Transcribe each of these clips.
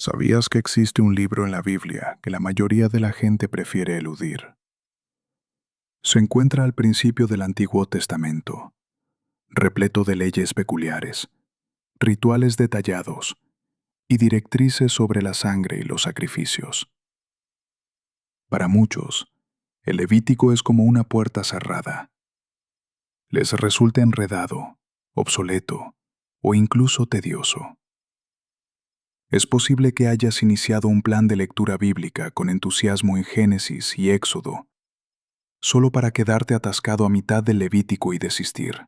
¿Sabías que existe un libro en la Biblia que la mayoría de la gente prefiere eludir? Se encuentra al principio del Antiguo Testamento, repleto de leyes peculiares, rituales detallados y directrices sobre la sangre y los sacrificios. Para muchos, el Levítico es como una puerta cerrada. Les resulta enredado, obsoleto o incluso tedioso. Es posible que hayas iniciado un plan de lectura bíblica con entusiasmo en Génesis y Éxodo, solo para quedarte atascado a mitad del Levítico y desistir.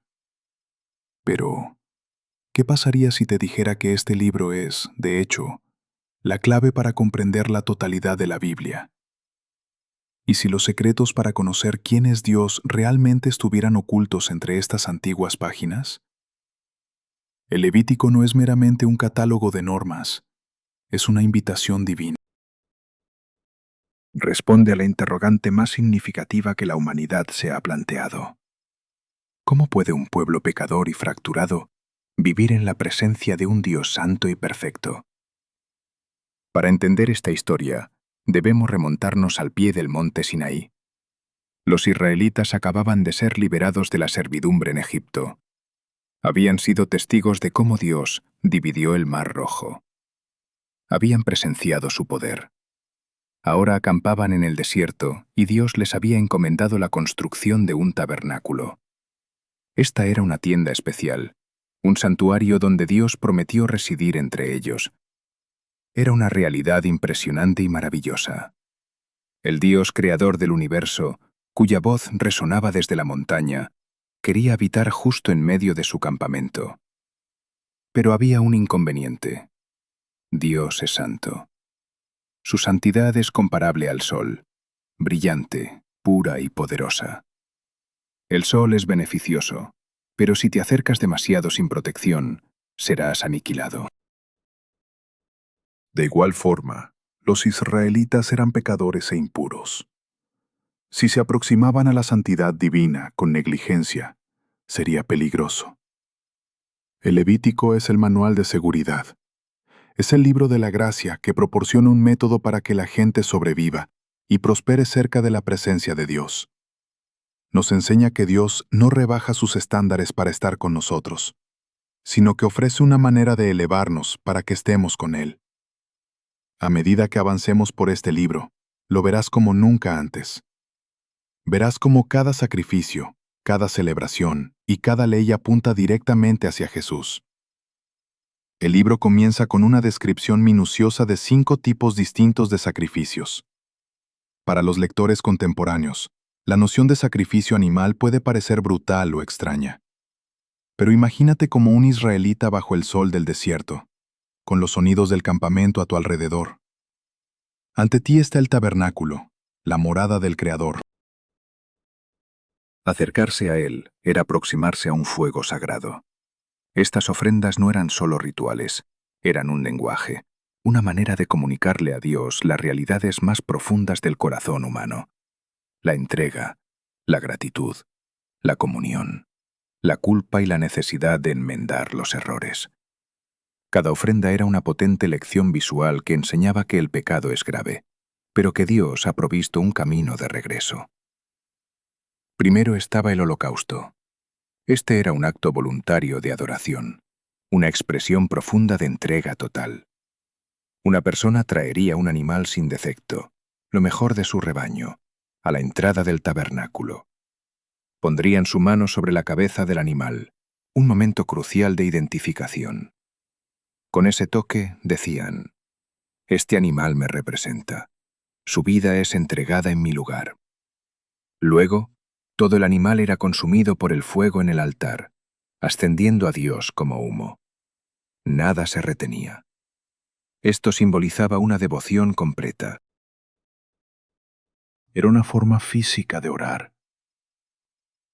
Pero, ¿qué pasaría si te dijera que este libro es, de hecho, la clave para comprender la totalidad de la Biblia? ¿Y si los secretos para conocer quién es Dios realmente estuvieran ocultos entre estas antiguas páginas? El Levítico no es meramente un catálogo de normas, es una invitación divina. Responde a la interrogante más significativa que la humanidad se ha planteado. ¿Cómo puede un pueblo pecador y fracturado vivir en la presencia de un Dios santo y perfecto? Para entender esta historia, debemos remontarnos al pie del monte Sinaí. Los israelitas acababan de ser liberados de la servidumbre en Egipto. Habían sido testigos de cómo Dios dividió el Mar Rojo. Habían presenciado su poder. Ahora acampaban en el desierto y Dios les había encomendado la construcción de un tabernáculo. Esta era una tienda especial, un santuario donde Dios prometió residir entre ellos. Era una realidad impresionante y maravillosa. El Dios creador del universo, cuya voz resonaba desde la montaña, quería habitar justo en medio de su campamento. Pero había un inconveniente. Dios es santo. Su santidad es comparable al sol, brillante, pura y poderosa. El sol es beneficioso, pero si te acercas demasiado sin protección, serás aniquilado. De igual forma, los israelitas eran pecadores e impuros. Si se aproximaban a la santidad divina con negligencia, sería peligroso. El Levítico es el manual de seguridad. Es el libro de la gracia que proporciona un método para que la gente sobreviva y prospere cerca de la presencia de Dios. Nos enseña que Dios no rebaja sus estándares para estar con nosotros, sino que ofrece una manera de elevarnos para que estemos con Él. A medida que avancemos por este libro, lo verás como nunca antes. Verás cómo cada sacrificio, cada celebración y cada ley apunta directamente hacia Jesús. El libro comienza con una descripción minuciosa de 5 tipos distintos de sacrificios. Para los lectores contemporáneos, la noción de sacrificio animal puede parecer brutal o extraña. Pero imagínate como un israelita bajo el sol del desierto, con los sonidos del campamento a tu alrededor. Ante ti está el tabernáculo, la morada del Creador. Acercarse a él era aproximarse a un fuego sagrado. Estas ofrendas no eran solo rituales, eran un lenguaje, una manera de comunicarle a Dios las realidades más profundas del corazón humano. La entrega, la gratitud, la comunión, la culpa y la necesidad de enmendar los errores. Cada ofrenda era una potente lección visual que enseñaba que el pecado es grave, pero que Dios ha provisto un camino de regreso. Primero estaba el holocausto. Este era un acto voluntario de adoración, una expresión profunda de entrega total. Una persona traería un animal sin defecto, lo mejor de su rebaño, a la entrada del tabernáculo. Pondrían su mano sobre la cabeza del animal, un momento crucial de identificación. Con ese toque decían: «Este animal me representa. Su vida es entregada en mi lugar». Luego, todo el animal era consumido por el fuego en el altar, ascendiendo a Dios como humo. Nada se retenía. Esto simbolizaba una devoción completa. Era una forma física de orar.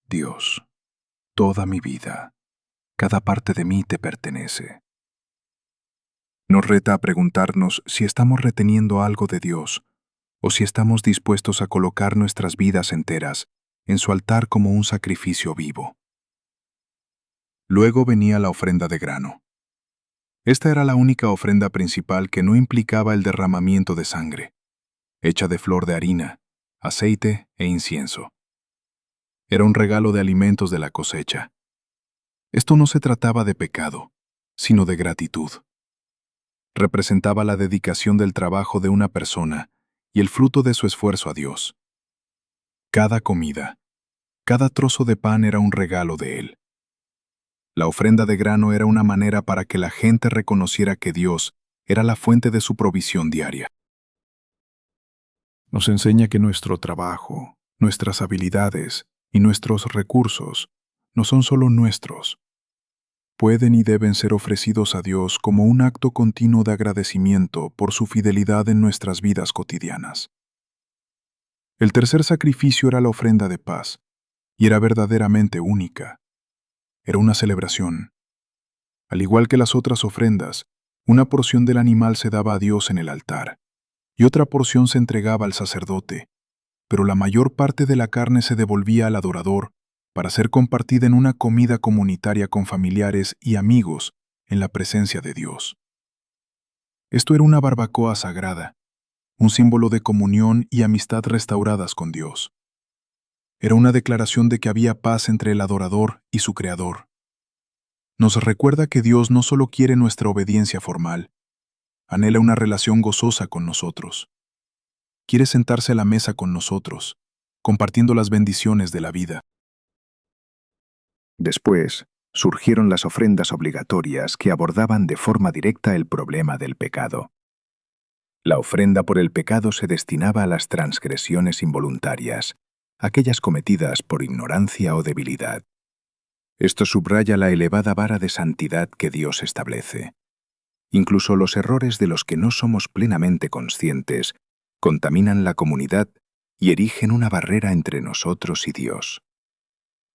Dios, toda mi vida, cada parte de mí te pertenece. Nos reta a preguntarnos si estamos reteniendo algo de Dios o si estamos dispuestos a colocar nuestras vidas enteras en su altar como un sacrificio vivo. Luego venía la ofrenda de grano. Esta era la única ofrenda principal que no implicaba el derramamiento de sangre, hecha de flor de harina, aceite e incienso. Era un regalo de alimentos de la cosecha. Esto no se trataba de pecado, sino de gratitud. Representaba la dedicación del trabajo de una persona y el fruto de su esfuerzo a Dios. Cada comida, cada trozo de pan era un regalo de Él. La ofrenda de grano era una manera para que la gente reconociera que Dios era la fuente de su provisión diaria. Nos enseña que nuestro trabajo, nuestras habilidades y nuestros recursos no son solo nuestros. Pueden y deben ser ofrecidos a Dios como un acto continuo de agradecimiento por su fidelidad en nuestras vidas cotidianas. El tercer sacrificio era la ofrenda de paz, y era verdaderamente única. Era una celebración. Al igual que las otras ofrendas, una porción del animal se daba a Dios en el altar, y otra porción se entregaba al sacerdote, pero la mayor parte de la carne se devolvía al adorador para ser compartida en una comida comunitaria con familiares y amigos en la presencia de Dios. Esto era una barbacoa sagrada, un símbolo de comunión y amistad restauradas con Dios. Era una declaración de que había paz entre el adorador y su Creador. Nos recuerda que Dios no solo quiere nuestra obediencia formal, anhela una relación gozosa con nosotros. Quiere sentarse a la mesa con nosotros, compartiendo las bendiciones de la vida. Después, surgieron las ofrendas obligatorias que abordaban de forma directa el problema del pecado. La ofrenda por el pecado se destinaba a las transgresiones involuntarias, aquellas cometidas por ignorancia o debilidad. Esto subraya la elevada vara de santidad que Dios establece. Incluso los errores de los que no somos plenamente conscientes contaminan la comunidad y erigen una barrera entre nosotros y Dios.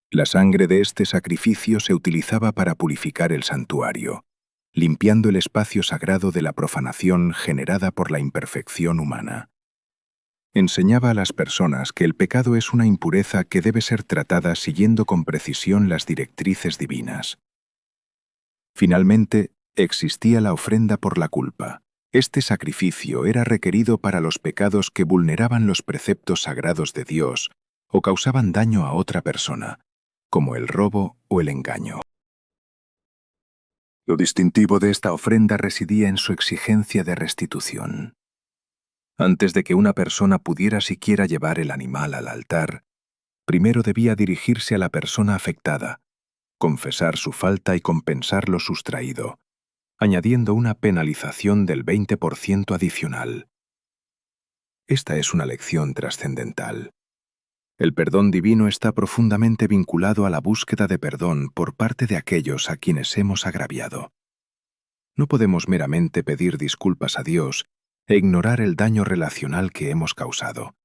La sangre de este sacrificio se utilizaba para purificar el santuario, limpiando el espacio sagrado de la profanación generada por la imperfección humana. Enseñaba a las personas que el pecado es una impureza que debe ser tratada siguiendo con precisión las directrices divinas. Finalmente, existía la ofrenda por la culpa. Este sacrificio era requerido para los pecados que vulneraban los preceptos sagrados de Dios o causaban daño a otra persona, como el robo o el engaño. Lo distintivo de esta ofrenda residía en su exigencia de restitución. Antes de que una persona pudiera siquiera llevar el animal al altar, primero debía dirigirse a la persona afectada, confesar su falta y compensar lo sustraído, añadiendo una penalización del 20% adicional. Esta es una lección trascendental. El perdón divino está profundamente vinculado a la búsqueda de perdón por parte de aquellos a quienes hemos agraviado. No podemos meramente pedir disculpas a Dios e ignorar el daño relacional que hemos causado.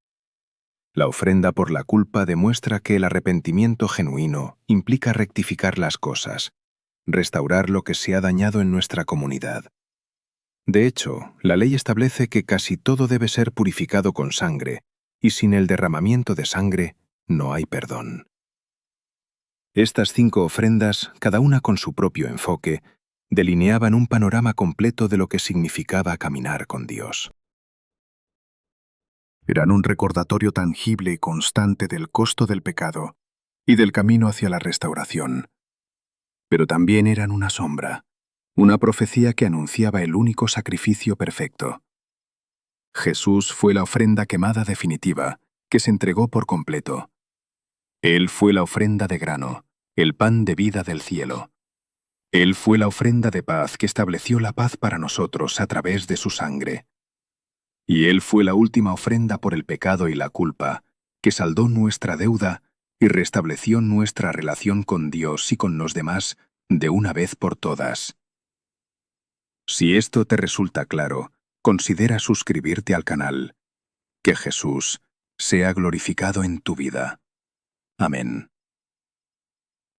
La ofrenda por la culpa demuestra que el arrepentimiento genuino implica rectificar las cosas, restaurar lo que se ha dañado en nuestra comunidad. De hecho, la ley establece que casi todo debe ser purificado con sangre, y sin el derramamiento de sangre no hay perdón. Estas 5 ofrendas, cada una con su propio enfoque, delineaban un panorama completo de lo que significaba caminar con Dios. Eran un recordatorio tangible y constante del costo del pecado y del camino hacia la restauración. Pero también eran una sombra, una profecía que anunciaba el único sacrificio perfecto. Jesús fue la ofrenda quemada definitiva, que se entregó por completo. Él fue la ofrenda de grano, el pan de vida del cielo. Él fue la ofrenda de paz que estableció la paz para nosotros a través de su sangre. Y Él fue la última ofrenda por el pecado y la culpa, que saldó nuestra deuda y restableció nuestra relación con Dios y con los demás de una vez por todas. Si esto te resulta claro, considera suscribirte al canal. Que Jesús sea glorificado en tu vida. Amén.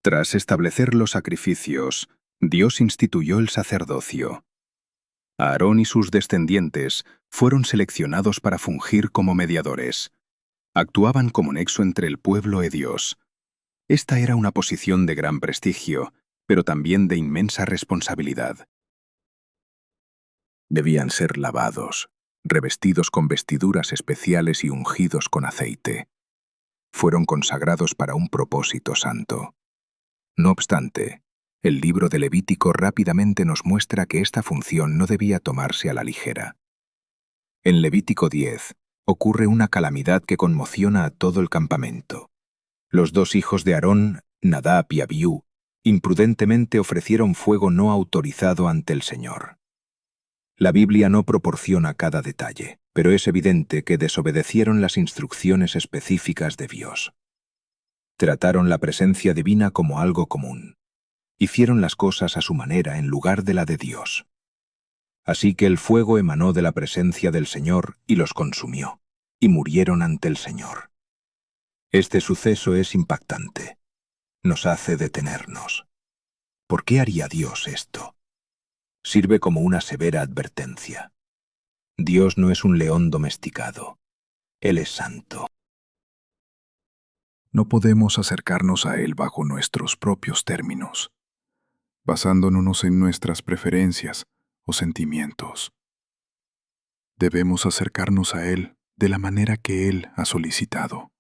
Tras establecer los sacrificios, Dios instituyó el sacerdocio. Aarón y sus descendientes fueron seleccionados para fungir como mediadores. Actuaban como nexo entre el pueblo y Dios. Esta era una posición de gran prestigio, pero también de inmensa responsabilidad. Debían ser lavados, revestidos con vestiduras especiales y ungidos con aceite. Fueron consagrados para un propósito santo. No obstante, el libro de Levítico rápidamente nos muestra que esta función no debía tomarse a la ligera. En Levítico 10 ocurre una calamidad que conmociona a todo el campamento. Los dos hijos de Aarón, Nadab y Abiú, imprudentemente ofrecieron fuego no autorizado ante el Señor. La Biblia no proporciona cada detalle, pero es evidente que desobedecieron las instrucciones específicas de Dios. Trataron la presencia divina como algo común. Hicieron las cosas a su manera en lugar de la de Dios. Así que el fuego emanó de la presencia del Señor y los consumió, y murieron ante el Señor. Este suceso es impactante. Nos hace detenernos. ¿Por qué haría Dios esto? Sirve como una severa advertencia. Dios no es un león domesticado. Él es santo. No podemos acercarnos a Él bajo nuestros propios términos, basándonos en nuestras preferencias o sentimientos. Debemos acercarnos a Él de la manera que Él ha solicitado.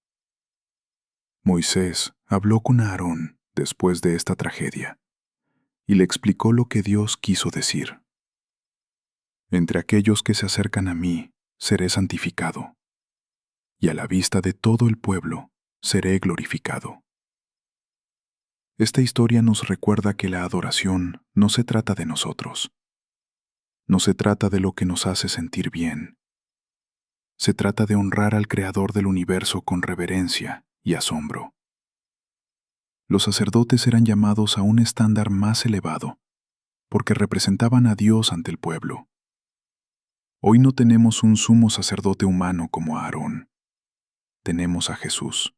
Moisés habló con Aarón después de esta tragedia y le explicó lo que Dios quiso decir. Entre aquellos que se acercan a mí, seré santificado, y a la vista de todo el pueblo, seré glorificado. Esta historia nos recuerda que la adoración no se trata de nosotros. No se trata de lo que nos hace sentir bien. Se trata de honrar al Creador del universo con reverencia y asombro. Los sacerdotes eran llamados a un estándar más elevado, porque representaban a Dios ante el pueblo. Hoy no tenemos un sumo sacerdote humano como Aarón. Tenemos a Jesús.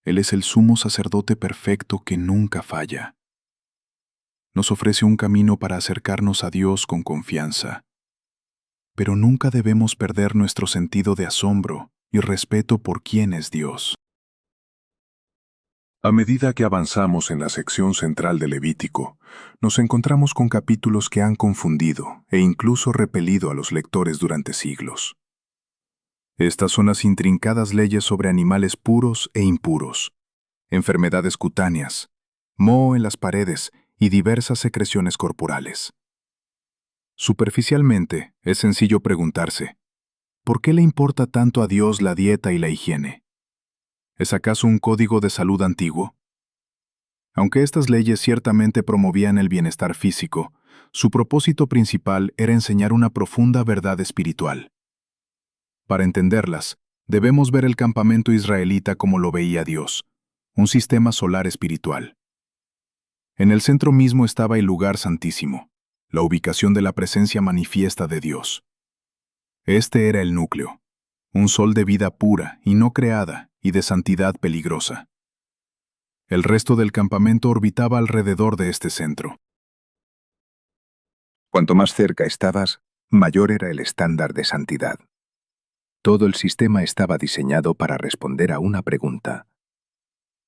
Él es el sumo sacerdote perfecto que nunca falla. Nos ofrece un camino para acercarnos a Dios con confianza. Pero nunca debemos perder nuestro sentido de asombro y respeto por quién es Dios. A medida que avanzamos en la sección central de Levítico, nos encontramos con capítulos que han confundido e incluso repelido a los lectores durante siglos. Estas son las intrincadas leyes sobre animales puros e impuros, enfermedades cutáneas, moho en las paredes y diversas secreciones corporales. Superficialmente, es sencillo preguntarse, ¿por qué le importa tanto a Dios la dieta y la higiene? ¿Es acaso un código de salud antiguo? Aunque estas leyes ciertamente promovían el bienestar físico, su propósito principal era enseñar una profunda verdad espiritual. Para entenderlas, debemos ver el campamento israelita como lo veía Dios, un sistema solar espiritual. En el centro mismo estaba el lugar santísimo, la ubicación de la presencia manifiesta de Dios. Este era el núcleo, un sol de vida pura y no creada y de santidad peligrosa. El resto del campamento orbitaba alrededor de este centro. Cuanto más cerca estabas, mayor era el estándar de santidad. Todo el sistema estaba diseñado para responder a una pregunta.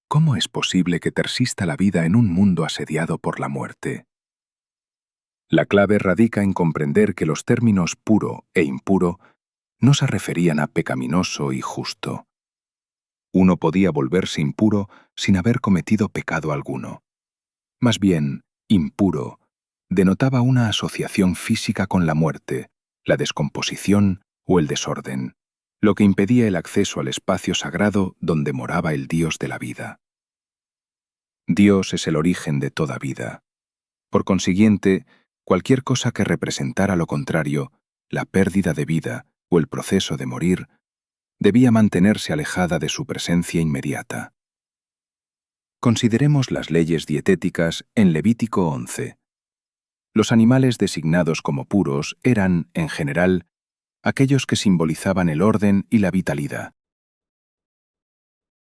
¿Cómo es posible que persista la vida en un mundo asediado por la muerte? La clave radica en comprender que los términos puro e impuro no se referían a pecaminoso y justo. Uno podía volverse impuro sin haber cometido pecado alguno. Más bien, impuro denotaba una asociación física con la muerte, la descomposición o el desorden, lo que impedía el acceso al espacio sagrado donde moraba el Dios de la vida. Dios es el origen de toda vida. Por consiguiente, cualquier cosa que representara lo contrario, la pérdida de vida o el proceso de morir, debía mantenerse alejada de su presencia inmediata. Consideremos las leyes dietéticas en Levítico 11. Los animales designados como puros eran, en general, aquellos que simbolizaban el orden y la vitalidad.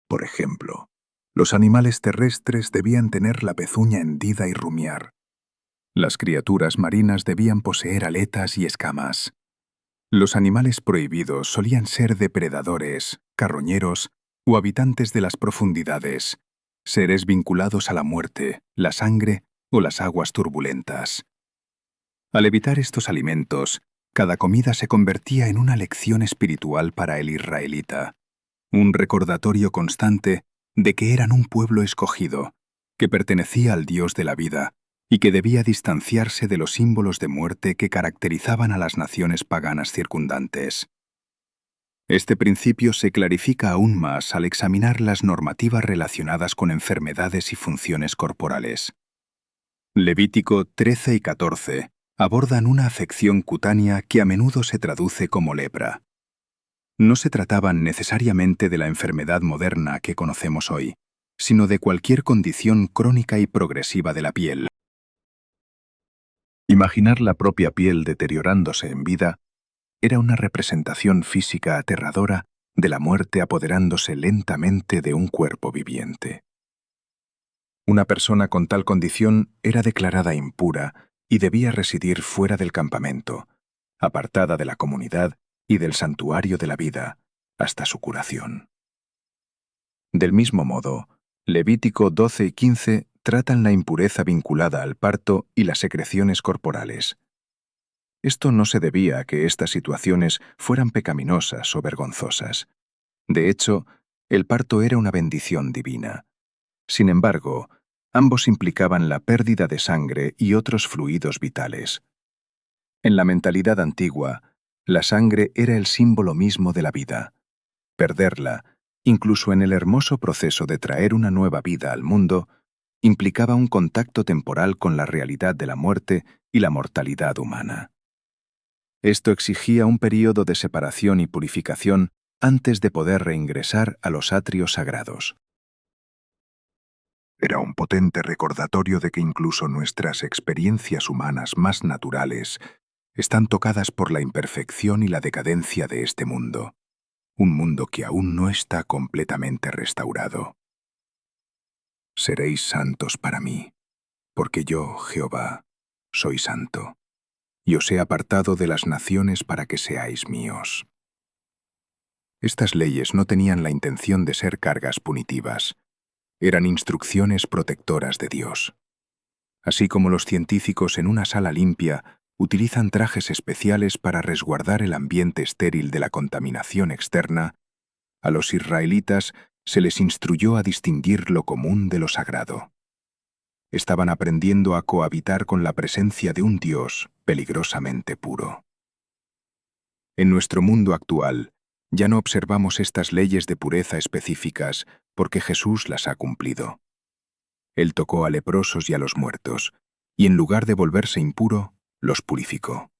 Por ejemplo, los animales terrestres debían tener la pezuña hendida y rumiar. Las criaturas marinas debían poseer aletas y escamas. Los animales prohibidos solían ser depredadores, carroñeros o habitantes de las profundidades, seres vinculados a la muerte, la sangre o las aguas turbulentas. Al evitar estos alimentos, cada comida se convertía en una lección espiritual para el israelita, un recordatorio constante de que eran un pueblo escogido, que pertenecía al Dios de la vida y que debía distanciarse de los símbolos de muerte que caracterizaban a las naciones paganas circundantes. Este principio se clarifica aún más al examinar las normativas relacionadas con enfermedades y funciones corporales. Levítico 13 y 14 abordan una afección cutánea que a menudo se traduce como lepra. No se trataban necesariamente de la enfermedad moderna que conocemos hoy, sino de cualquier condición crónica y progresiva de la piel. Imaginar la propia piel deteriorándose en vida era una representación física aterradora de la muerte apoderándose lentamente de un cuerpo viviente. Una persona con tal condición era declarada impura y debía residir fuera del campamento, apartada de la comunidad y del santuario de la vida, hasta su curación. Del mismo modo, Levítico 12 y 15 tratan la impureza vinculada al parto y las secreciones corporales. Esto no se debía a que estas situaciones fueran pecaminosas o vergonzosas. De hecho, el parto era una bendición divina. Sin embargo, ambos implicaban la pérdida de sangre y otros fluidos vitales. En la mentalidad antigua, la sangre era el símbolo mismo de la vida. Perderla, incluso en el hermoso proceso de traer una nueva vida al mundo, implicaba un contacto temporal con la realidad de la muerte y la mortalidad humana. Esto exigía un período de separación y purificación antes de poder reingresar a los atrios sagrados. Era un potente recordatorio de que incluso nuestras experiencias humanas más naturales están tocadas por la imperfección y la decadencia de este mundo, un mundo que aún no está completamente restaurado. Seréis santos para mí, porque yo, Jehová, soy santo, y os he apartado de las naciones para que seáis míos. Estas leyes no tenían la intención de ser cargas punitivas, eran instrucciones protectoras de Dios. Así como los científicos en una sala limpia utilizan trajes especiales para resguardar el ambiente estéril de la contaminación externa, a los israelitas se les instruyó a distinguir lo común de lo sagrado. Estaban aprendiendo a cohabitar con la presencia de un Dios peligrosamente puro. En nuestro mundo actual, ya no observamos estas leyes de pureza específicas porque Jesús las ha cumplido. Él tocó a leprosos y a los muertos, y en lugar de volverse impuro, los purificó.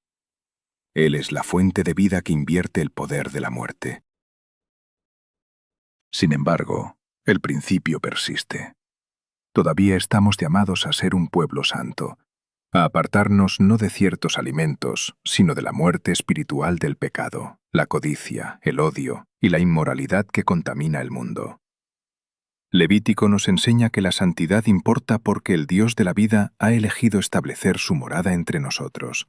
Él es la fuente de vida que invierte el poder de la muerte. Sin embargo, el principio persiste. Todavía estamos llamados a ser un pueblo santo, a apartarnos no de ciertos alimentos, sino de la muerte espiritual del pecado, la codicia, el odio y la inmoralidad que contamina el mundo. Levítico nos enseña que la santidad importa porque el Dios de la vida ha elegido establecer su morada entre nosotros.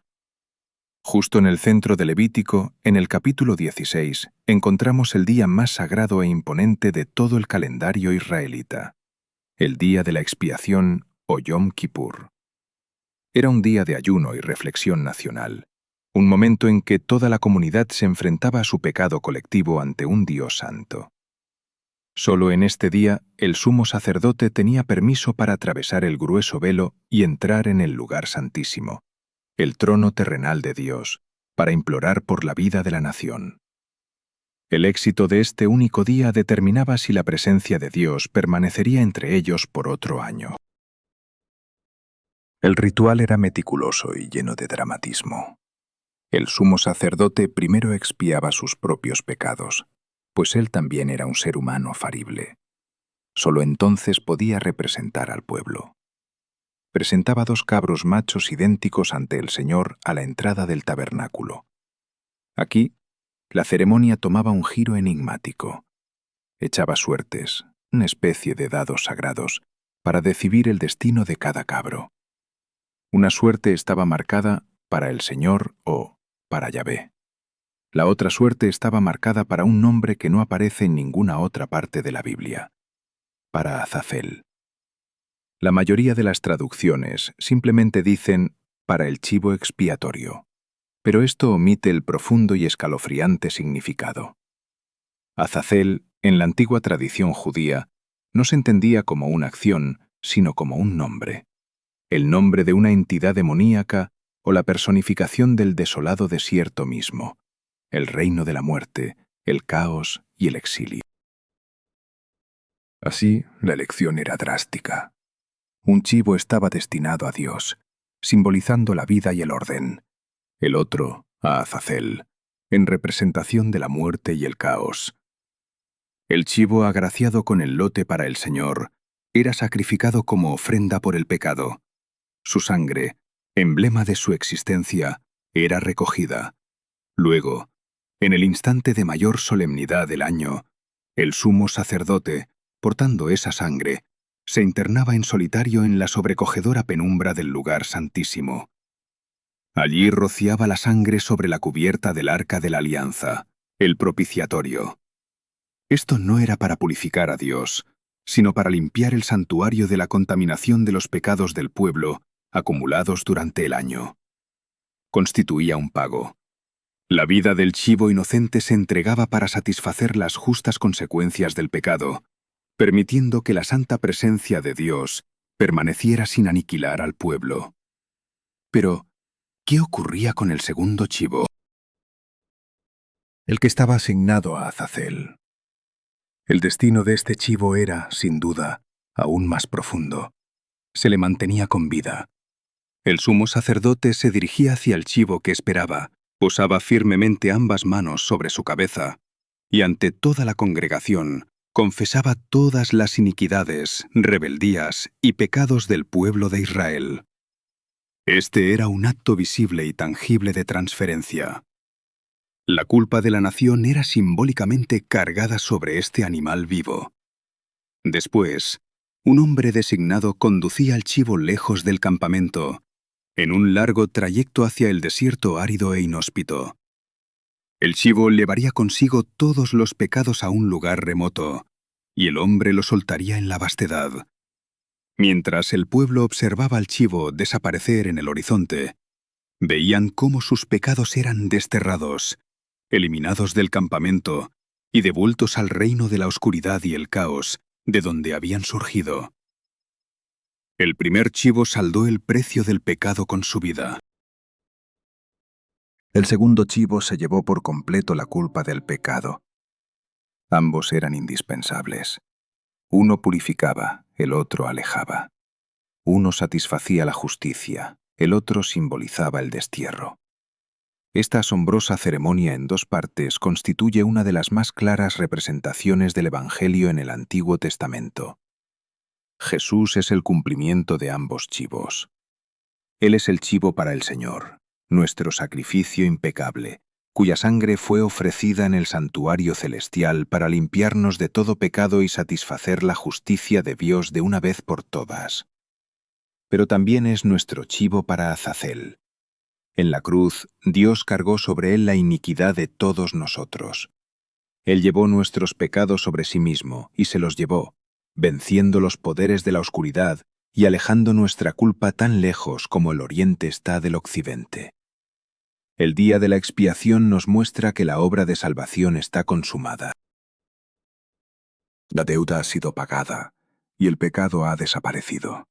Justo en el centro de Levítico, en el capítulo 16, encontramos el día más sagrado e imponente de todo el calendario israelita, el día de la expiación o Yom Kippur. Era un día de ayuno y reflexión nacional, un momento en que toda la comunidad se enfrentaba a su pecado colectivo ante un Dios santo. Solo en este día, el sumo sacerdote tenía permiso para atravesar el grueso velo y entrar en el lugar santísimo, el trono terrenal de Dios, para implorar por la vida de la nación. El éxito de este único día determinaba si la presencia de Dios permanecería entre ellos por otro año. El ritual era meticuloso y lleno de dramatismo. El sumo sacerdote primero expiaba sus propios pecados, pues él también era un ser humano falible. Solo entonces podía representar al pueblo. Presentaba 2 cabros machos idénticos ante el Señor a la entrada del tabernáculo. Aquí, la ceremonia tomaba un giro enigmático. Echaba suertes, una especie de dados sagrados, para decidir el destino de cada cabro. Una suerte estaba marcada para el Señor o para Yahvé. La otra suerte estaba marcada para un nombre que no aparece en ninguna otra parte de la Biblia, para Azazel. La mayoría de las traducciones simplemente dicen para el chivo expiatorio. Pero esto omite el profundo y escalofriante significado. Azazel, en la antigua tradición judía, no se entendía como una acción, sino como un nombre. El nombre de una entidad demoníaca o la personificación del desolado desierto mismo, el reino de la muerte, el caos y el exilio. Así, la elección era drástica. Un chivo estaba destinado a Dios, simbolizando la vida y el orden. El otro, a Azazel, en representación de la muerte y el caos. El chivo agraciado con el lote para el Señor era sacrificado como ofrenda por el pecado. Su sangre, emblema de su existencia, era recogida. Luego, en el instante de mayor solemnidad del año, el sumo sacerdote, portando esa sangre, se internaba en solitario en la sobrecogedora penumbra del lugar santísimo. Allí rociaba la sangre sobre la cubierta del arca de la alianza, el propiciatorio. Esto no era para purificar a Dios, sino para limpiar el santuario de la contaminación de los pecados del pueblo acumulados durante el año. Constituía un pago. La vida del chivo inocente se entregaba para satisfacer las justas consecuencias del pecado, permitiendo que la santa presencia de Dios permaneciera sin aniquilar al pueblo. Pero, ¿qué ocurría con el segundo chivo? El que estaba asignado a Azazel. El destino de este chivo era, sin duda, aún más profundo. Se le mantenía con vida. El sumo sacerdote se dirigía hacia el chivo que esperaba, posaba firmemente ambas manos sobre su cabeza, y ante toda la congregación confesaba todas las iniquidades, rebeldías y pecados del pueblo de Israel. Este era un acto visible y tangible de transferencia. La culpa de la nación era simbólicamente cargada sobre este animal vivo. Después, un hombre designado conducía al chivo lejos del campamento, en un largo trayecto hacia el desierto árido e inhóspito. El chivo llevaría consigo todos los pecados a un lugar remoto, y el hombre lo soltaría en la vastedad. Mientras el pueblo observaba al chivo desaparecer en el horizonte, veían cómo sus pecados eran desterrados, eliminados del campamento y devueltos al reino de la oscuridad y el caos, de donde habían surgido. El primer chivo saldó el precio del pecado con su vida. El segundo chivo se llevó por completo la culpa del pecado. Ambos eran indispensables. Uno purificaba, el otro alejaba. Uno satisfacía la justicia, el otro simbolizaba el destierro. Esta asombrosa ceremonia en dos partes constituye una de las más claras representaciones del Evangelio en el Antiguo Testamento. Jesús es el cumplimiento de ambos chivos. Él es el chivo para el Señor, nuestro sacrificio impecable, cuya sangre fue ofrecida en el santuario celestial para limpiarnos de todo pecado y satisfacer la justicia de Dios de una vez por todas. Pero también es nuestro chivo para Azazel. En la cruz, Dios cargó sobre él la iniquidad de todos nosotros. Él llevó nuestros pecados sobre sí mismo y se los llevó, venciendo los poderes de la oscuridad y alejando nuestra culpa tan lejos como el oriente está del occidente. El día de la expiación nos muestra que la obra de salvación está consumada. La deuda ha sido pagada y el pecado ha desaparecido.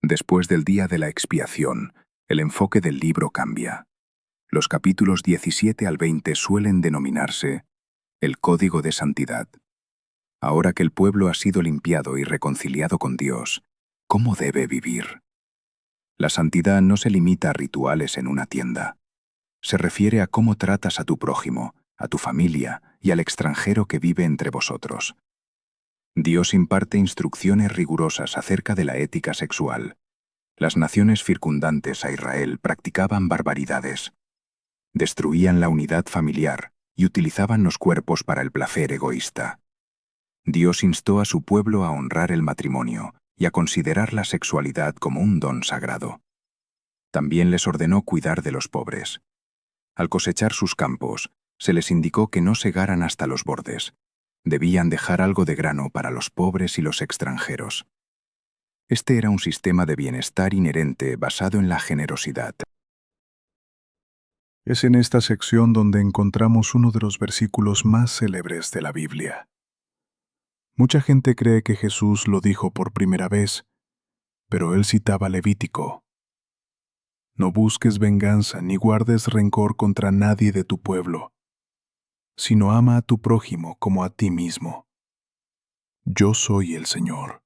Después del día de la expiación, el enfoque del libro cambia. Los capítulos 17 al 20 suelen denominarse el Código de Santidad. Ahora que el pueblo ha sido limpiado y reconciliado con Dios, ¿cómo debe vivir? La santidad no se limita a rituales en una tienda. Se refiere a cómo tratas a tu prójimo, a tu familia y al extranjero que vive entre vosotros. Dios imparte instrucciones rigurosas acerca de la ética sexual. Las naciones circundantes a Israel practicaban barbaridades. Destruían la unidad familiar y utilizaban los cuerpos para el placer egoísta. Dios instó a su pueblo a honrar el matrimonio y a considerar la sexualidad como un don sagrado. También les ordenó cuidar de los pobres. Al cosechar sus campos, se les indicó que no segaran hasta los bordes. Debían dejar algo de grano para los pobres y los extranjeros. Este era un sistema de bienestar inherente basado en la generosidad. Es en esta sección donde encontramos uno de los versículos más célebres de la Biblia. Mucha gente cree que Jesús lo dijo por primera vez, pero él citaba Levítico. No busques venganza ni guardes rencor contra nadie de tu pueblo, sino ama a tu prójimo como a ti mismo. Yo soy el Señor.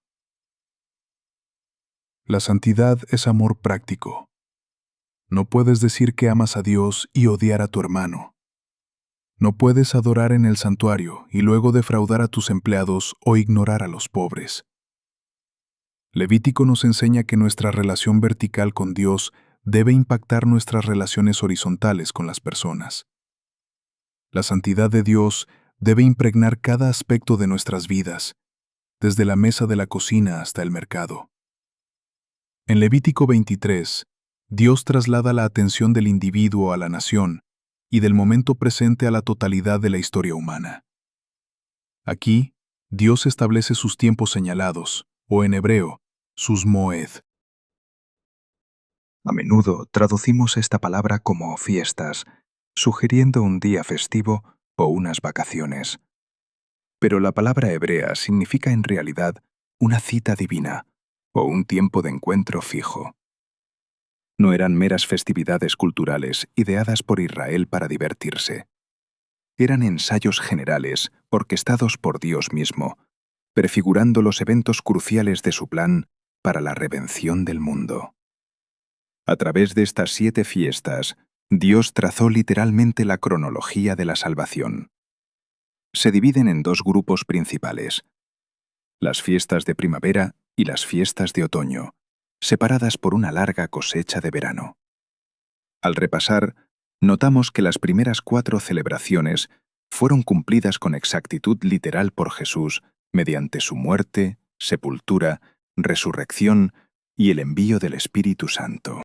La santidad es amor práctico. No puedes decir que amas a Dios y odiar a tu hermano. No puedes adorar en el santuario y luego defraudar a tus empleados o ignorar a los pobres. Levítico nos enseña que nuestra relación vertical con Dios debe impactar nuestras relaciones horizontales con las personas. La santidad de Dios debe impregnar cada aspecto de nuestras vidas, desde la mesa de la cocina hasta el mercado. En Levítico 23, Dios traslada la atención del individuo a la nación y del momento presente a la totalidad de la historia humana. Aquí, Dios establece sus tiempos señalados, o en hebreo, sus moed. A menudo traducimos esta palabra como fiestas, sugiriendo un día festivo o unas vacaciones. Pero la palabra hebrea significa en realidad una cita divina o un tiempo de encuentro fijo. No eran meras festividades culturales ideadas por Israel para divertirse. Eran ensayos generales orquestados por Dios mismo, prefigurando los eventos cruciales de su plan para la redención del mundo. A través de estas 7 fiestas, Dios trazó literalmente la cronología de la salvación. Se dividen en 2 grupos principales: las fiestas de primavera y las fiestas de otoño, separadas por una larga cosecha de verano. Al repasar, notamos que las primeras 4 celebraciones fueron cumplidas con exactitud literal por Jesús mediante su muerte, sepultura, resurrección y el envío del Espíritu Santo.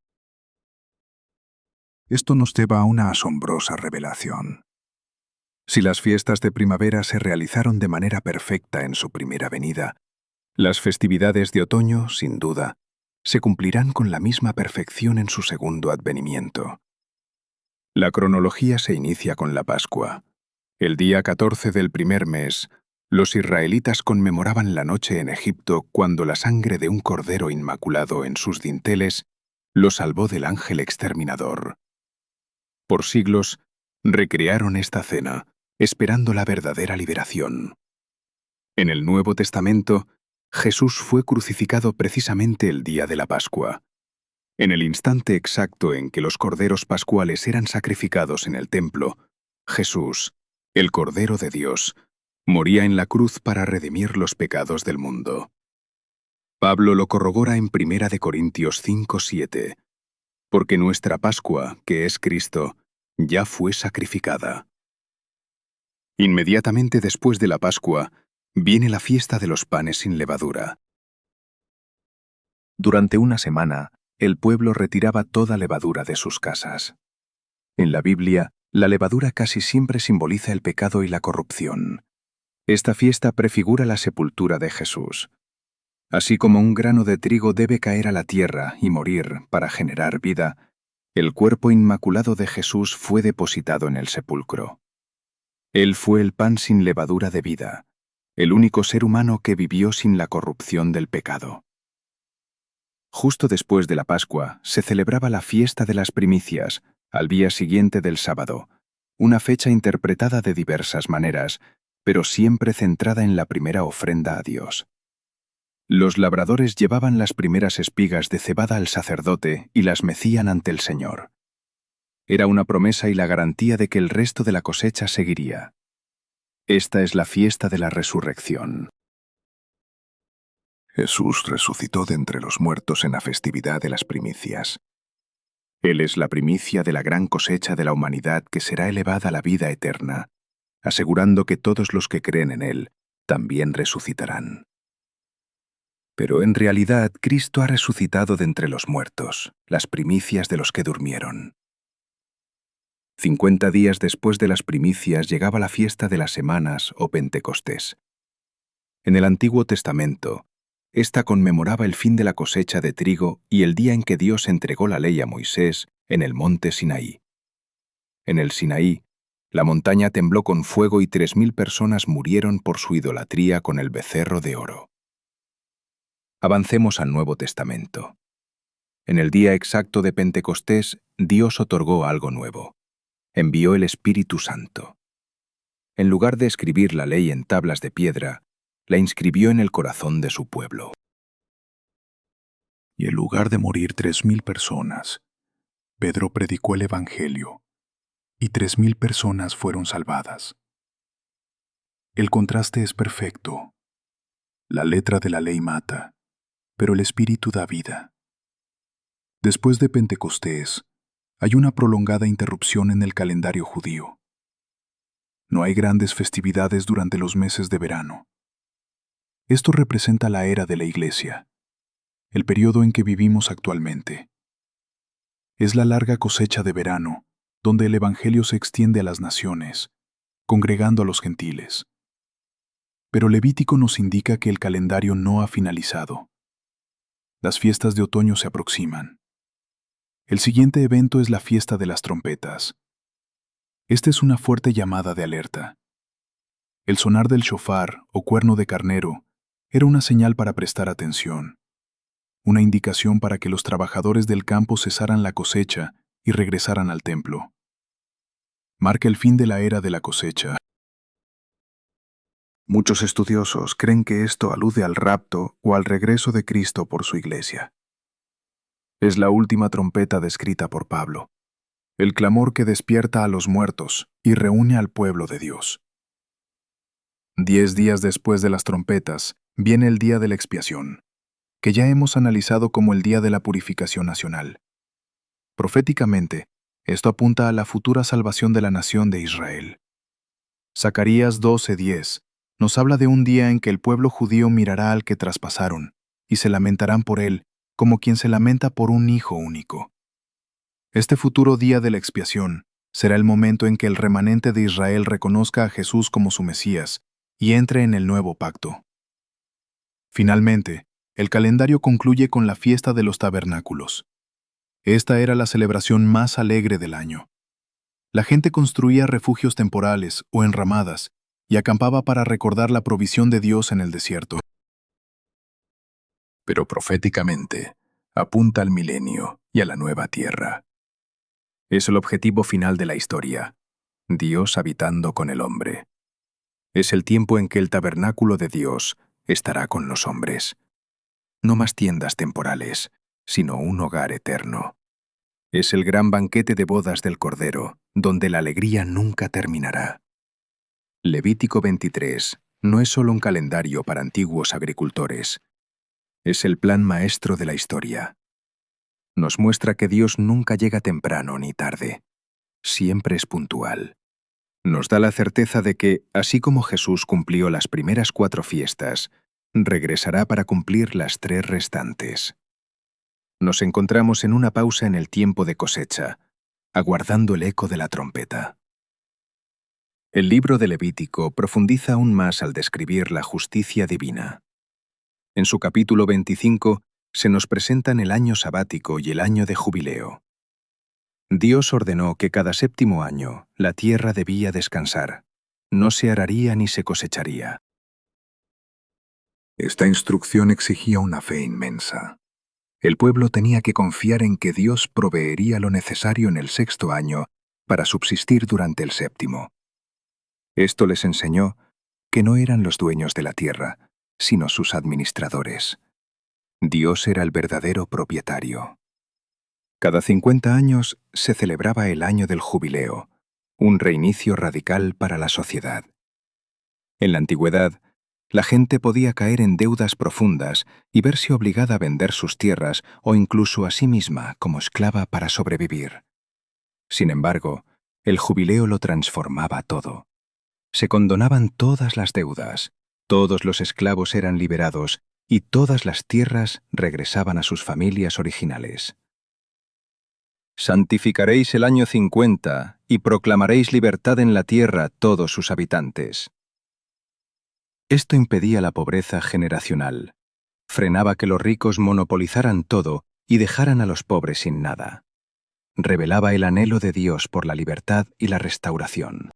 Esto nos lleva a una asombrosa revelación. Si las fiestas de primavera se realizaron de manera perfecta en su primera venida, las festividades de otoño, sin duda, se cumplirán con la misma perfección en su segundo advenimiento. La cronología se inicia con la Pascua. El día 14 del primer mes, los israelitas conmemoraban la noche en Egipto cuando la sangre de un cordero inmaculado en sus dinteles los salvó del ángel exterminador. Por siglos, recrearon esta cena, esperando la verdadera liberación. En el Nuevo Testamento, Jesús fue crucificado precisamente el día de la Pascua. En el instante exacto en que los corderos pascuales eran sacrificados en el templo, Jesús, el Cordero de Dios, moría en la cruz para redimir los pecados del mundo. Pablo lo corrobora en 1 Corintios 5:7, porque nuestra Pascua, que es Cristo, ya fue sacrificada. Inmediatamente después de la Pascua, viene la fiesta de los panes sin levadura. Durante una semana, el pueblo retiraba toda levadura de sus casas. En la Biblia, la levadura casi siempre simboliza el pecado y la corrupción. Esta fiesta prefigura la sepultura de Jesús. Así como un grano de trigo debe caer a la tierra y morir para generar vida, el cuerpo inmaculado de Jesús fue depositado en el sepulcro. Él fue el pan sin levadura de vida, el único ser humano que vivió sin la corrupción del pecado. Justo después de la Pascua se celebraba la fiesta de las primicias, al día siguiente del sábado, una fecha interpretada de diversas maneras, pero siempre centrada en la primera ofrenda a Dios. Los labradores llevaban las primeras espigas de cebada al sacerdote y las mecían ante el Señor. Era una promesa y la garantía de que el resto de la cosecha seguiría. Esta es la fiesta de la resurrección. Jesús resucitó de entre los muertos en la festividad de las primicias. Él es la primicia de la gran cosecha de la humanidad que será elevada a la vida eterna, asegurando que todos los que creen en Él también resucitarán. Pero en realidad Cristo ha resucitado de entre los muertos, las primicias de los que durmieron. 50 días después de las primicias llegaba la fiesta de las semanas o Pentecostés. En el Antiguo Testamento, Esta conmemoraba el fin de la cosecha de trigo y el día en que Dios entregó la ley a Moisés en el monte Sinaí. En el Sinaí, la montaña tembló con fuego y 3.000 personas murieron por su idolatría con el becerro de oro. Avancemos al Nuevo Testamento. En el día exacto de Pentecostés, Dios otorgó algo nuevo. Envió el Espíritu Santo. En lugar de escribir la ley en tablas de piedra, la inscribió en el corazón de su pueblo. Y en lugar de morir 3.000 personas, Pedro predicó el Evangelio, y 3.000 personas fueron salvadas. El contraste es perfecto. La letra de la ley mata, pero el Espíritu da vida. Después de Pentecostés, hay una prolongada interrupción en el calendario judío. No hay grandes festividades durante los meses de verano. Esto representa la era de la Iglesia, el periodo en que vivimos actualmente. Es la larga cosecha de verano, donde el Evangelio se extiende a las naciones, congregando a los gentiles. Pero Levítico nos indica que el calendario no ha finalizado. Las fiestas de otoño se aproximan. El siguiente evento es la fiesta de las trompetas. Esta es una fuerte llamada de alerta. El sonar del shofar o cuerno de carnero era una señal para prestar atención, una indicación para que los trabajadores del campo cesaran la cosecha y regresaran al templo. Marca el fin de la era de la cosecha. Muchos estudiosos creen que esto alude al rapto o al regreso de Cristo por su iglesia. Es la última trompeta descrita por Pablo, el clamor que despierta a los muertos y reúne al pueblo de Dios. 10 días después de las trompetas, viene el día de la expiación, que ya hemos analizado como el día de la purificación nacional. Proféticamente, esto apunta a la futura salvación de la nación de Israel. Zacarías 12:10 nos habla de un día en que el pueblo judío mirará al que traspasaron y se lamentarán por él como quien se lamenta por un hijo único. Este futuro día de la expiación será el momento en que el remanente de Israel reconozca a Jesús como su Mesías y entre en el nuevo pacto. Finalmente, el calendario concluye con la fiesta de los tabernáculos. Esta era la celebración más alegre del año. La gente construía refugios temporales o enramadas y acampaba para recordar la provisión de Dios en el desierto. Pero proféticamente, apunta al milenio y a la nueva tierra. Es el objetivo final de la historia, Dios habitando con el hombre. Es el tiempo en que el tabernáculo de Dios estará con los hombres. No más tiendas temporales, sino un hogar eterno. Es el gran banquete de bodas del Cordero, donde la alegría nunca terminará. Levítico 23 no es solo un calendario para antiguos agricultores. Es el plan maestro de la historia. Nos muestra que Dios nunca llega temprano ni tarde. Siempre es puntual. Nos da la certeza de que, así como Jesús cumplió las primeras 4 fiestas, regresará para cumplir las 3 restantes. Nos encontramos en una pausa en el tiempo de cosecha, aguardando el eco de la trompeta. El libro de Levítico profundiza aún más al describir la justicia divina. En su capítulo 25 se nos presentan el año sabático y el año de jubileo. Dios ordenó que cada 7º año la tierra debía descansar. No se araría ni se cosecharía. Esta instrucción exigía una fe inmensa. El pueblo tenía que confiar en que Dios proveería lo necesario en el 6º año para subsistir durante el 7º. Esto les enseñó que no eran los dueños de la tierra, sino sus administradores. Dios era el verdadero propietario. Cada 50 años se celebraba el año del jubileo, un reinicio radical para la sociedad. En la antigüedad, la gente podía caer en deudas profundas y verse obligada a vender sus tierras o incluso a sí misma como esclava para sobrevivir. Sin embargo, el jubileo lo transformaba todo. Se condonaban todas las deudas, todos los esclavos eran liberados y todas las tierras regresaban a sus familias originales. Santificaréis el año 50 y proclamaréis libertad en la tierra a todos sus habitantes. Esto impedía la pobreza generacional. Frenaba que los ricos monopolizaran todo y dejaran a los pobres sin nada. Revelaba el anhelo de Dios por la libertad y la restauración.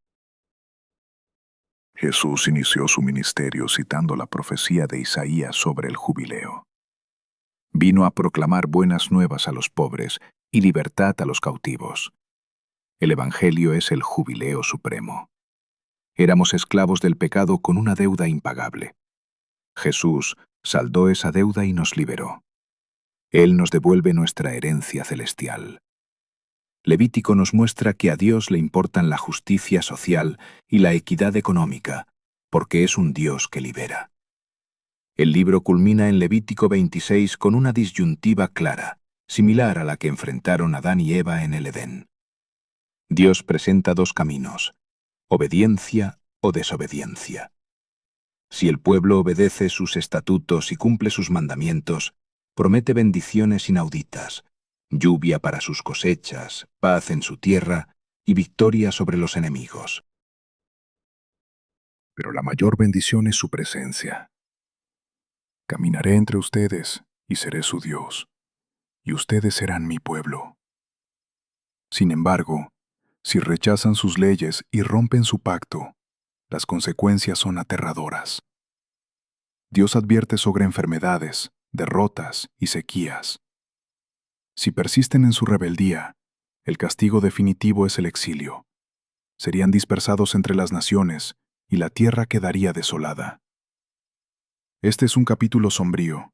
Jesús inició su ministerio citando la profecía de Isaías sobre el jubileo. Vino a proclamar buenas nuevas a los pobres y libertad a los cautivos. El Evangelio es el jubileo supremo. Éramos esclavos del pecado con una deuda impagable. Jesús saldó esa deuda y nos liberó. Él nos devuelve nuestra herencia celestial. Levítico nos muestra que a Dios le importan la justicia social y la equidad económica, porque es un Dios que libera. El libro culmina en Levítico 26 con una disyuntiva clara, similar a la que enfrentaron Adán y Eva en el Edén. Dios presenta dos caminos: obediencia o desobediencia. Si el pueblo obedece sus estatutos y cumple sus mandamientos, promete bendiciones inauditas, lluvia para sus cosechas, paz en su tierra y victoria sobre los enemigos. Pero la mayor bendición es su presencia. Caminaré entre ustedes y seré su Dios, y ustedes serán mi pueblo. Sin embargo, si rechazan sus leyes y rompen su pacto, las consecuencias son aterradoras. Dios advierte sobre enfermedades, derrotas y sequías. Si persisten en su rebeldía, el castigo definitivo es el exilio. Serían dispersados entre las naciones y la tierra quedaría desolada. Este es un capítulo sombrío,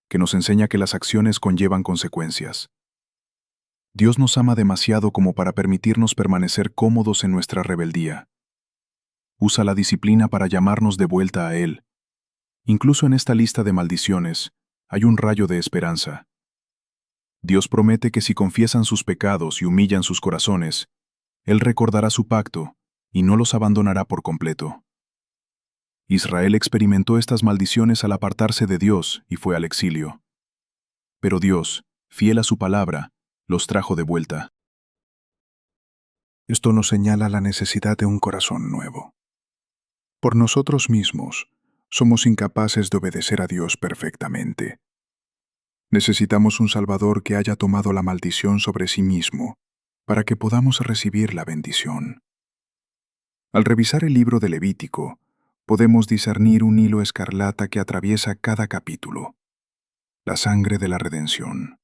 que nos enseña que las acciones conllevan consecuencias. Dios nos ama demasiado como para permitirnos permanecer cómodos en nuestra rebeldía. Usa la disciplina para llamarnos de vuelta a Él. Incluso en esta lista de maldiciones, hay un rayo de esperanza. Dios promete que si confiesan sus pecados y humillan sus corazones, Él recordará su pacto y no los abandonará por completo. Israel experimentó estas maldiciones al apartarse de Dios y fue al exilio. Pero Dios, fiel a su palabra, los trajo de vuelta. Esto nos señala la necesidad de un corazón nuevo. Por nosotros mismos, somos incapaces de obedecer a Dios perfectamente. Necesitamos un Salvador que haya tomado la maldición sobre sí mismo, para que podamos recibir la bendición. Al revisar el libro de Levítico, podemos discernir un hilo escarlata que atraviesa cada capítulo: la sangre de la redención.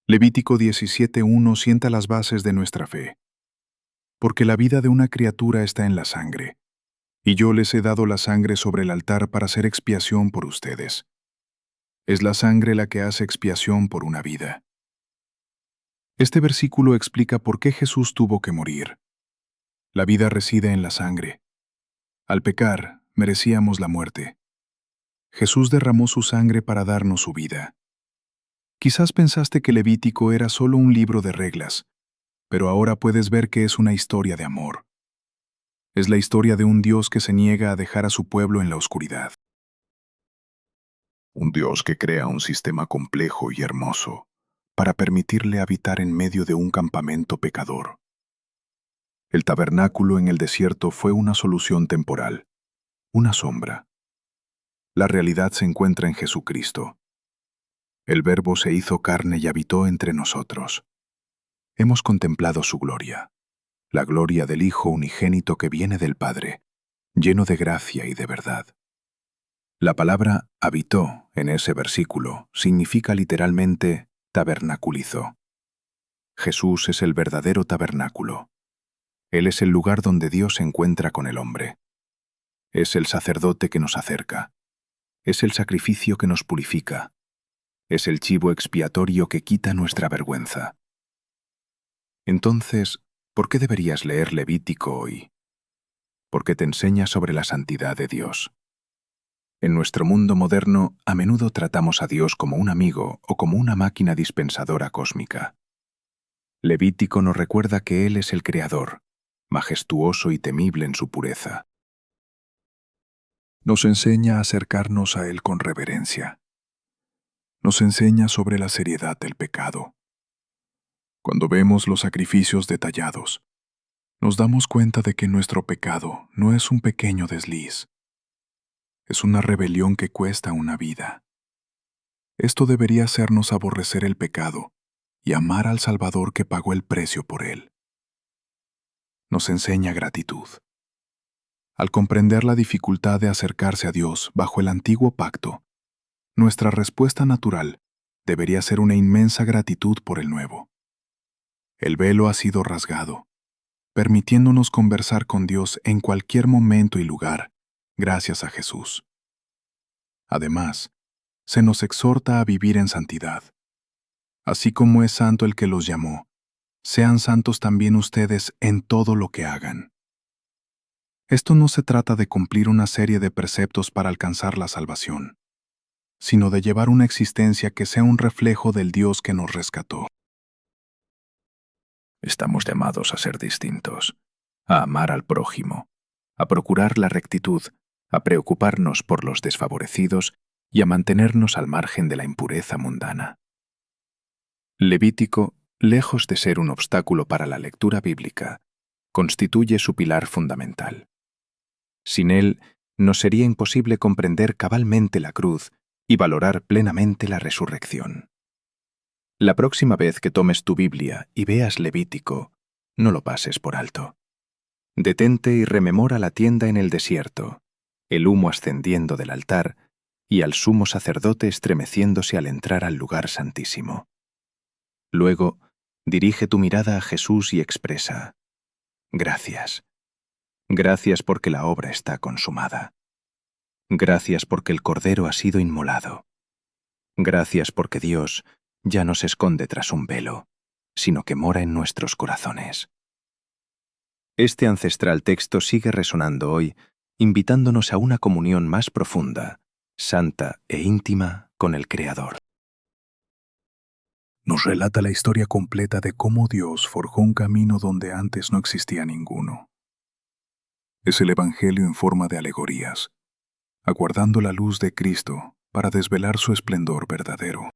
Levítico 17:1 sienta las bases de nuestra fe. Porque la vida de una criatura está en la sangre, y yo les he dado la sangre sobre el altar para hacer expiación por ustedes. Es la sangre la que hace expiación por una vida. Este versículo explica por qué Jesús tuvo que morir. La vida reside en la sangre. Al pecar, merecíamos la muerte. Jesús derramó su sangre para darnos su vida. Quizás pensaste que Levítico era solo un libro de reglas, pero ahora puedes ver que es una historia de amor. Es la historia de un Dios que se niega a dejar a su pueblo en la oscuridad. Un Dios que crea un sistema complejo y hermoso para permitirle habitar en medio de un campamento pecador. El tabernáculo en el desierto fue una solución temporal, una sombra. La realidad se encuentra en Jesucristo. El Verbo se hizo carne y habitó entre nosotros. Hemos contemplado su gloria, la gloria del Hijo unigénito que viene del Padre, lleno de gracia y de verdad. La palabra habitó en ese versículo significa literalmente tabernaculizó. Jesús es el verdadero tabernáculo. Él es el lugar donde Dios se encuentra con el hombre. Es el sacerdote que nos acerca. Es el sacrificio que nos purifica. Es el chivo expiatorio que quita nuestra vergüenza. Entonces, ¿por qué deberías leer Levítico hoy? Porque te enseña sobre la santidad de Dios. En nuestro mundo moderno, a menudo tratamos a Dios como un amigo o como una máquina dispensadora cósmica. Levítico nos recuerda que Él es el Creador, majestuoso y temible en su pureza. Nos enseña a acercarnos a Él con reverencia. Nos enseña sobre la seriedad del pecado. Cuando vemos los sacrificios detallados, nos damos cuenta de que nuestro pecado no es un pequeño desliz. Es una rebelión que cuesta una vida. Esto debería hacernos aborrecer el pecado y amar al Salvador que pagó el precio por él. Nos enseña gratitud. Al comprender la dificultad de acercarse a Dios bajo el antiguo pacto, nuestra respuesta natural debería ser una inmensa gratitud por el nuevo. El velo ha sido rasgado, permitiéndonos conversar con Dios en cualquier momento y lugar, gracias a Jesús. Además, se nos exhorta a vivir en santidad. Así como es santo el que los llamó, sean santos también ustedes en todo lo que hagan. Esto no se trata de cumplir una serie de preceptos para alcanzar la salvación, sino de llevar una existencia que sea un reflejo del Dios que nos rescató. Estamos llamados a ser distintos, a amar al prójimo, a procurar la rectitud, a preocuparnos por los desfavorecidos y a mantenernos al margen de la impureza mundana. Levítico, lejos de ser un obstáculo para la lectura bíblica, constituye su pilar fundamental. Sin él, nos sería imposible comprender cabalmente la cruz y valorar plenamente la resurrección. La próxima vez que tomes tu Biblia y veas Levítico, no lo pases por alto. Detente y rememora la tienda en el desierto, el humo ascendiendo del altar y al sumo sacerdote estremeciéndose al entrar al lugar santísimo. Luego, dirige tu mirada a Jesús y expresa: gracias. Gracias porque la obra está consumada. Gracias porque el Cordero ha sido inmolado. Gracias porque Dios ya no se esconde tras un velo, sino que mora en nuestros corazones. Este ancestral texto sigue resonando hoy, invitándonos a una comunión más profunda, santa e íntima con el Creador. Nos relata la historia completa de cómo Dios forjó un camino donde antes no existía ninguno. Es el Evangelio en forma de alegorías, aguardando la luz de Cristo para desvelar su esplendor verdadero.